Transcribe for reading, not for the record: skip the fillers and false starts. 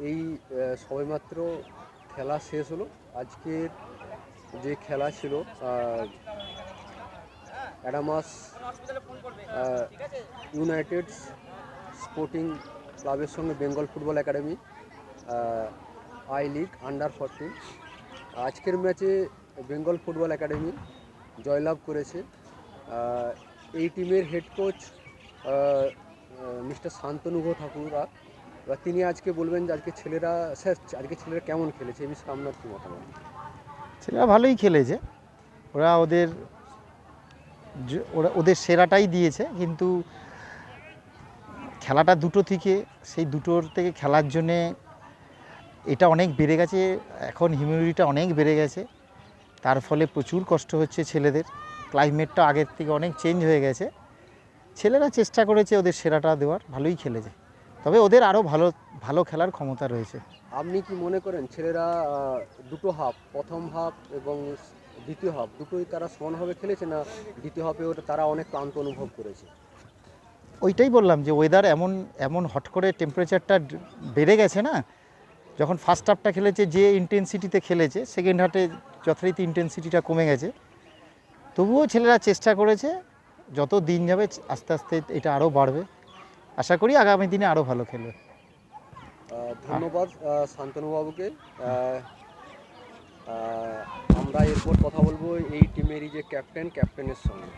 এই সবেমাত্র খেলা শেষ হলো। আজকের যে খেলা ছিল অ্যাডামাস ইউনাইটেড স্পোর্টিং ক্লাবের সঙ্গে Bengal football academy I league under 14। আজকের ম্যাচে বেঙ্গল ফুটবল একাডেমি জয়লাভ করেছে। এই টিমের হেড কোচ মিস্টার শান্তনু ঠাকুরা, এবার তিনি আজকে বলবেন যে আজকে ছেলেরা কেমন খেলেছে, এই বিষয়ে আপনার কী মতামত? ছেলেরা ভালোই খেলেছে। ওরা ওদের সেরাটাই দিয়েছে, কিন্তু খেলাটা দুটো থেকে, সেই দুটোর থেকে খেলার জন্যে এটা অনেক বেড়ে গেছে। এখন হিউমিডিটিটা অনেক বেড়ে গেছে, তার ফলে প্রচুর কষ্ট হচ্ছে ছেলেদের। ক্লাইমেটটা আগের থেকে অনেক চেঞ্জ হয়ে গেছে। ছেলেরা চেষ্টা করেছে ওদের সেরাটা দেওয়ার, ভালোই খেলেছে। তবে ওদের আরও ভালো ভালো খেলার ক্ষমতা রয়েছে। আপনি কি মনে করেন ছেলেরা দুটো হাফ, প্রথম হাফ এবং দ্বিতীয় হাফ দুটোই তারা সমানভাবে খেলেছে, না দ্বিতীয় হাফে তারা অনেক ক্লান্ত অনুভব করেছে? ওইটাই বললাম যে ওয়েদার এমন এমন হট করে টেম্পারেচারটা বেড়ে গেছে না। যখন ফার্স্ট হাফটা খেলেছে যে ইন্টেন্সিটিতে খেলেছে, সেকেন্ড হাফে যথারীতি ইন্টেন্সিটিটা কমে গেছে। তবুও ছেলেরা চেষ্টা করেছে। যত দিন যাবে আস্তে আস্তে এটা আরও বাড়বে। আশা করি আগামী দিনে আরও ভালো খেলবে। ধন্যবাদ শান্তনুবাবুকে। আমরা এরপর কথা বলবো এই টিমেরই যে ক্যাপ্টেনের সঙ্গে।